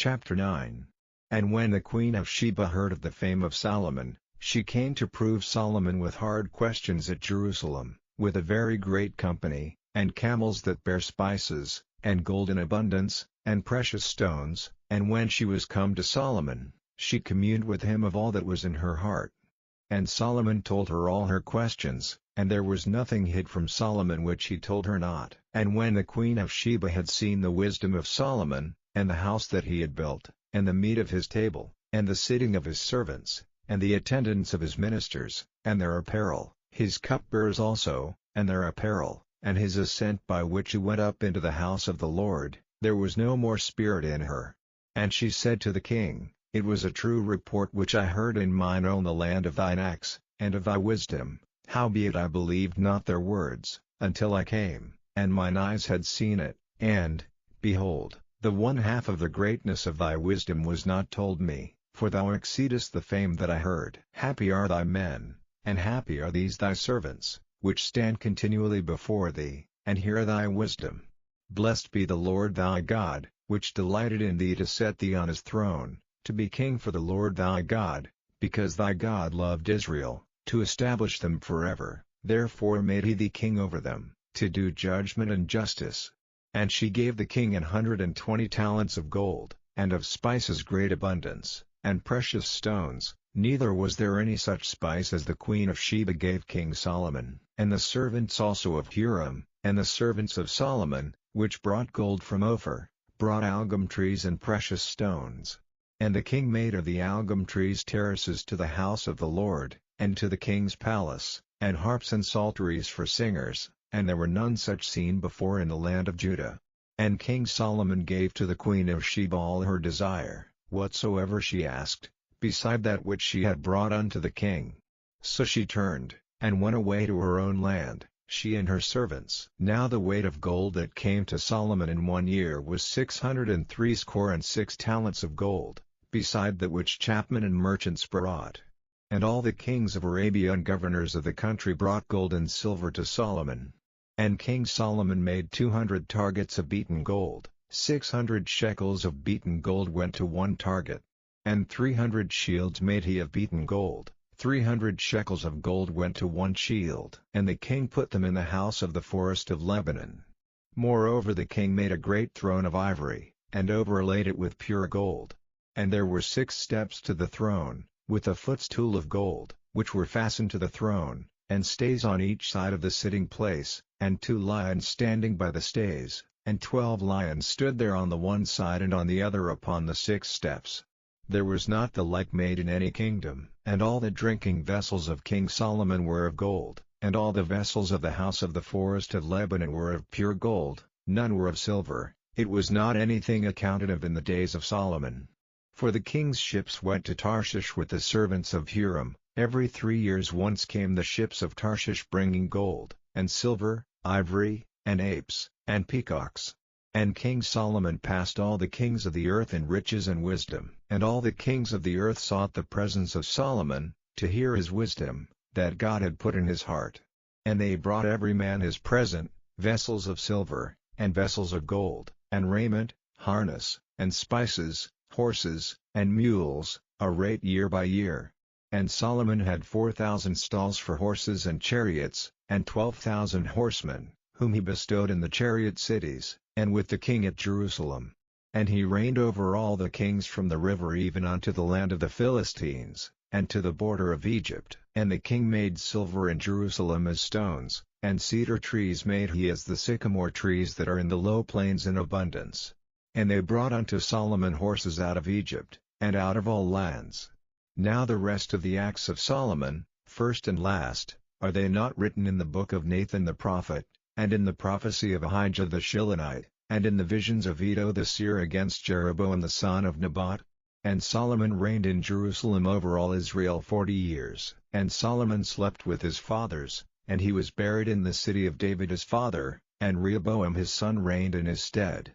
Chapter 9. And when the queen of Sheba heard of the fame of Solomon, she came to prove Solomon with hard questions at Jerusalem, with a very great company, and camels that bear spices, and gold in abundance, and precious stones. And when she was come to Solomon, she communed with him of all that was in her heart. And Solomon told her all her questions, and there was nothing hid from Solomon which he told her not. And when the queen of Sheba had seen the wisdom of Solomon, and the house that he had built, and the meat of his table, and the sitting of his servants, and the attendance of his ministers, and their apparel, his cupbearers also, and their apparel, and his ascent by which he went up into the house of the Lord, there was no more spirit in her. And she said to the king, It was a true report which I heard in mine own the land of thine acts, and of thy wisdom, howbeit I believed not their words, until I came, and mine eyes had seen it, and, behold, the one half of the greatness of thy wisdom was not told me, for thou exceedest the fame that I heard. Happy are thy men, and happy are these thy servants, which stand continually before thee, and hear thy wisdom. Blessed be the Lord thy God, which delighted in thee to set thee on his throne, to be king for the Lord thy God, because thy God loved Israel, to establish them forever. Therefore made he thee king over them, to do judgment and justice. And she gave the king 120 talents of gold, and of spices great abundance, and precious stones. Neither was there any such spice as the queen of Sheba gave King Solomon. And the servants also of Hiram, and the servants of Solomon, which brought gold from Ophir, brought algum trees and precious stones. And the king made of the algum trees terraces to the house of the Lord, and to the king's palace, and harps and psalteries for singers, and there were none such seen before in the land of Judah. And King Solomon gave to the queen of Sheba all her desire, whatsoever she asked, beside that which she had brought unto the king. So she turned, and went away to her own land, she and her servants. Now the weight of gold that came to Solomon in 1 year was 666 talents of gold, beside that which chapmen and merchants brought. And all the kings of Arabia and governors of the country brought gold and silver to Solomon. And King Solomon made 200 targets of beaten gold, 600 shekels of beaten gold went to one target. And 300 shields made he of beaten gold, 300 shekels of gold went to one shield. And the king put them in the house of the forest of Lebanon. Moreover the king made a great throne of ivory, and overlaid it with pure gold. And there were 6 steps to the throne, with a footstool of gold, which were fastened to the throne, and stays on each side of the sitting place, and 2 lions standing by the stays, and 12 lions stood there on the one side and on the other upon the 6 steps. There was not the like made in any kingdom. And all the drinking vessels of King Solomon were of gold, and all the vessels of the house of the forest of Lebanon were of pure gold, none were of silver. It was not anything accounted of in the days of Solomon. For the king's ships went to Tarshish with the servants of Hiram. Every 3 years once came the ships of Tarshish bringing gold, and silver, ivory, and apes, and peacocks. And King Solomon passed all the kings of the earth in riches and wisdom. And all the kings of the earth sought the presence of Solomon, to hear his wisdom, that God had put in his heart. And they brought every man his present, vessels of silver, and vessels of gold, and raiment, harness, and spices, horses, and mules, a rate year by year. And Solomon had 4,000 stalls for horses and chariots, and 12,000 horsemen, whom he bestowed in the chariot cities, and with the king at Jerusalem. And he reigned over all the kings from the river even unto the land of the Philistines, and to the border of Egypt. And the king made silver in Jerusalem as stones, and cedar trees made he as the sycamore trees that are in the low plains in abundance. And they brought unto Solomon horses out of Egypt, and out of all lands. Now the rest of the acts of Solomon, first and last, are they not written in the book of Nathan the prophet, and in the prophecy of Ahijah the Shilonite, and in the visions of Iddo the seer against Jeroboam the son of Nebat? And Solomon reigned in Jerusalem over all Israel 40 years. And Solomon slept with his fathers, and he was buried in the city of David his father, and Rehoboam his son reigned in his stead.